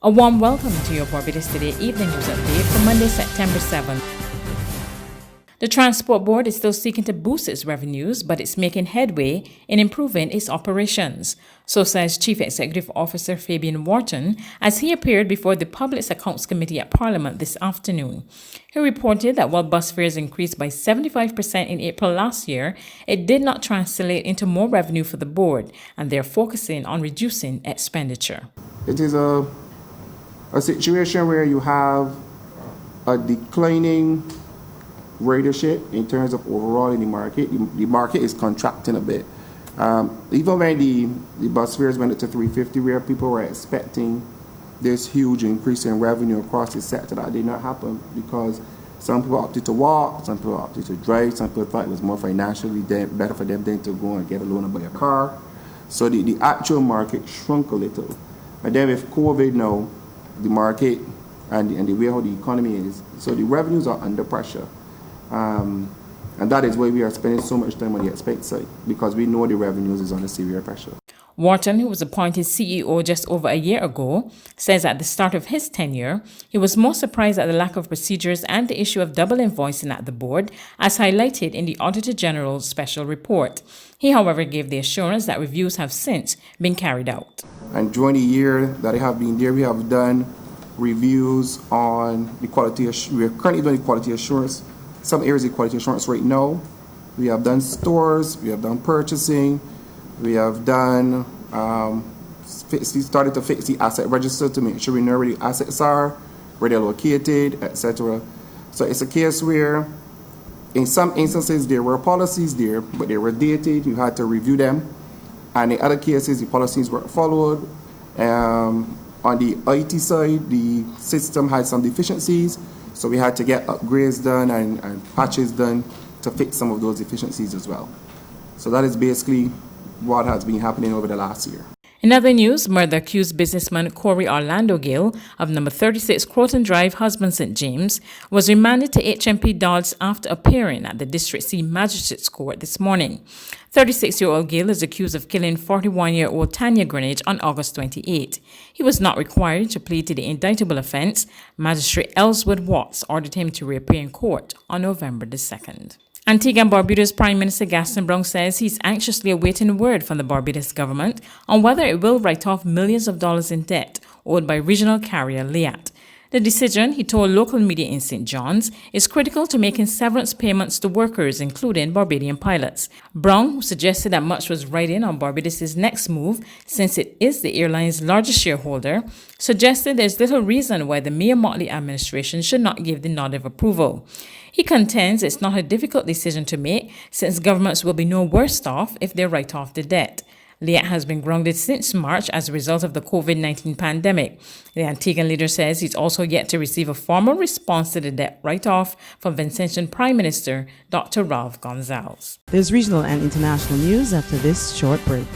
A warm welcome to your Barbados Today evening news update for Monday, September 7th. The Transport Board is still seeking to boost its revenues, but it's making headway in improving its operations. So says Chief Executive Officer Fabian Wharton as he appeared before the Public Accounts Committee at Parliament this afternoon. He reported that while bus fares increased by 75% in April last year, it did not translate into more revenue for the board, and they're focusing on reducing expenditure. It is a situation where you have a declining ridership in terms of overall in the market. The market is contracting a bit. Even when the bus fares went up to $350, where people were expecting this huge increase in revenue across the sector, that did not happen because some people opted to walk, some people opted to drive, some people thought it was more financially better for them than to go and get a loan and buy a car. So the actual market shrunk a little. And then with COVID now, the market and the way how the economy is, so the revenues are under pressure. And that is why we are spending so much time on the expense side, because we know the revenues is under severe pressure. Wharton, who was appointed CEO just over a year ago, says at the start of his tenure, he was more surprised at the lack of procedures and the issue of double invoicing at the board, as highlighted in the Auditor General's special report. He, however, gave the assurance that reviews have since been carried out. And during the year that I have been there, we have done reviews on the quality. We are currently doing the quality assurance. Some areas of quality assurance right now. We have done stores, we have done purchasing, we have done, we started to fix the asset register to make sure we know where the assets are, where they're located, etc. So it's a case where in some instances there were policies there, but they were dated, you had to review them. And in other cases, the policies were followed. On the IT side, the system had some deficiencies, so we had to get upgrades done and patches done to fix some of those deficiencies as well. So that is basically what has been happening over the last year. In other news, murder-accused businessman Corey Orlando Gill of number 36 Croton Drive, Husband St. James, was remanded to HMP Dodds after appearing at the District C Magistrates Court this morning. 36-year-old Gill is accused of killing 41-year-old Tanya Greenidge on August 28. He was not required to plead to the indictable offence. Magistrate Ellswood Watts ordered him to reappear in court on November the 2nd. Antigua and Barbuda's Prime Minister Gaston Browne says he's anxiously awaiting word from the Barbados government on whether it will write off millions of dollars in debt owed by regional carrier Liat. The decision, he told local media in St. John's, is critical to making severance payments to workers, including Barbadian pilots. Browne, who suggested that much was riding on Barbados' next move, since it is the airline's largest shareholder, suggested there's little reason why the Mia Mottley administration should not give the nod of approval. He contends it's not a difficult decision to make, since governments will be no worse off if they write off the debt. Liat has been grounded since March as a result of the COVID-19 pandemic. The Antiguan leader says he's also yet to receive a formal response to the debt write-off from Vincentian Prime Minister Dr. Ralph Gonsalves. There's regional and international news after this short break.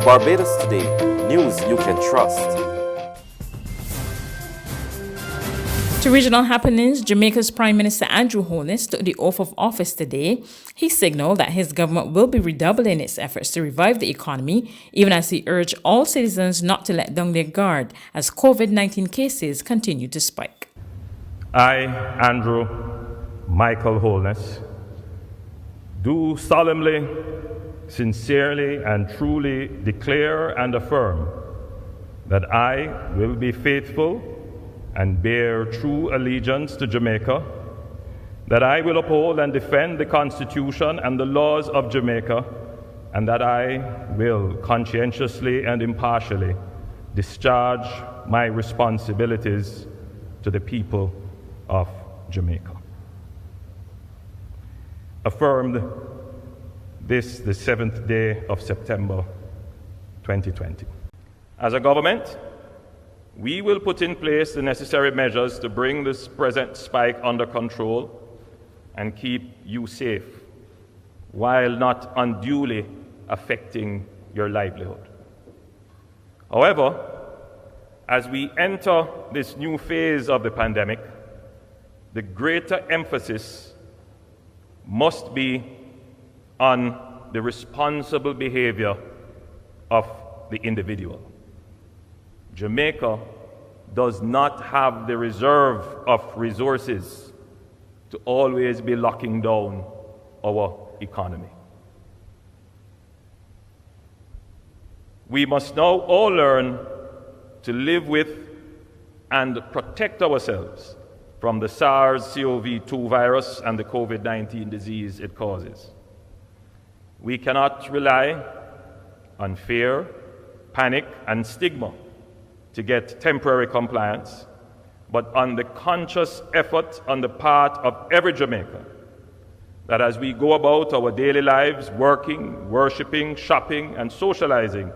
Barbados Today, news you can trust. To regional happenings, Jamaica's Prime Minister Andrew Holness took the oath of office today. He signaled that his government will be redoubling its efforts to revive the economy, even as he urged all citizens not to let down their guard as COVID-19 cases continue to spike. I, Andrew Michael Holness, do solemnly, sincerely and truly declare and affirm that I will be faithful and bear true allegiance to Jamaica, that I will uphold and defend the Constitution and the laws of Jamaica, and that I will conscientiously and impartially discharge my responsibilities to the people of Jamaica. Affirmed this, the 7th day of September 2020. As a government, we will put in place the necessary measures to bring this present spike under control and keep you safe while not unduly affecting your livelihood. However, as we enter this new phase of the pandemic, the greater emphasis must be on the responsible behavior of the individual. Jamaica does not have the reserve of resources to always be locking down our economy. We must now all learn to live with and protect ourselves from the SARS-CoV-2 virus and the COVID-19 disease it causes. We cannot rely on fear, panic, and stigma to get temporary compliance, but on the conscious effort on the part of every Jamaican that as we go about our daily lives, working, worshiping, shopping, and socializing,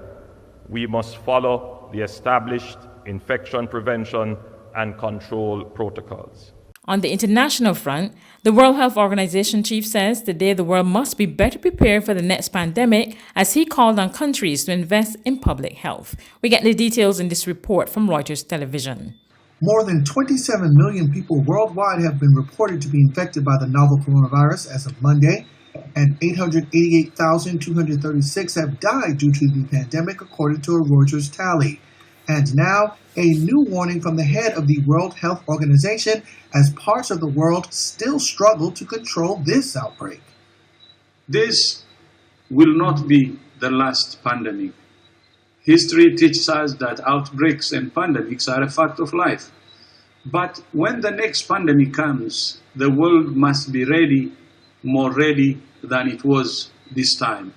we must follow the established infection prevention and control protocols. On the international front, the World Health Organization chief says today the world must be better prepared for the next pandemic, as he called on countries to invest in public health. We get the details in this report from Reuters Television. More than 27 million people worldwide have been reported to be infected by the novel coronavirus as of Monday, and 888,236 have died due to the pandemic, according to a Reuters tally. And now, a new warning from the head of the World Health Organization as parts of the world still struggle to control this outbreak. This will not be the last pandemic. History teaches us that outbreaks and pandemics are a fact of life. But when the next pandemic comes, the world must be ready, more ready than it was this time.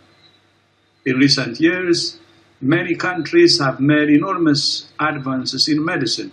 In recent years, many countries have made enormous advances in medicine,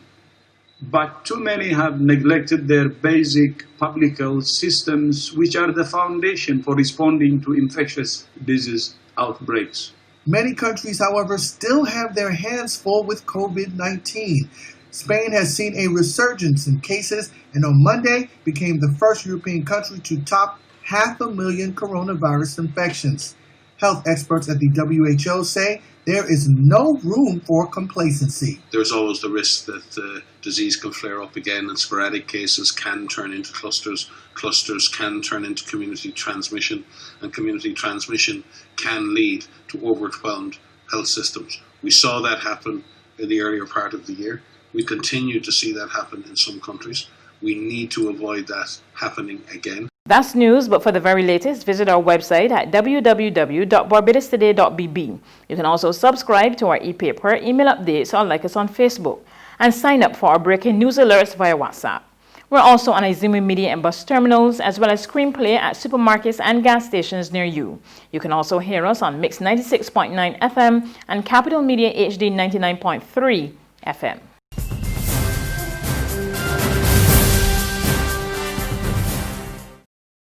but too many have neglected their basic public health systems, which are the foundation for responding to infectious disease outbreaks. Many countries, however, still have their hands full with COVID-19. Spain has seen a resurgence in cases and on Monday became the first European country to top 500,000 coronavirus infections. Health experts at the WHO say there is no room for complacency. There's always the risk that the disease can flare up again and sporadic cases can turn into clusters. Clusters can turn into community transmission, and community transmission can lead to overwhelmed health systems. We saw that happen in the earlier part of the year. We continue to see that happen in some countries. We need to avoid that happening again. That's news, but for the very latest, visit our website at www.barbadostoday.bb. You can also subscribe to our e-paper, email updates, or like us on Facebook, and sign up for our breaking news alerts via WhatsApp. We're also on Izumi Media and bus terminals, as well as Screenplay at supermarkets and gas stations near you. You can also hear us on Mix 96.9 FM and Capital Media HD 99.3 FM.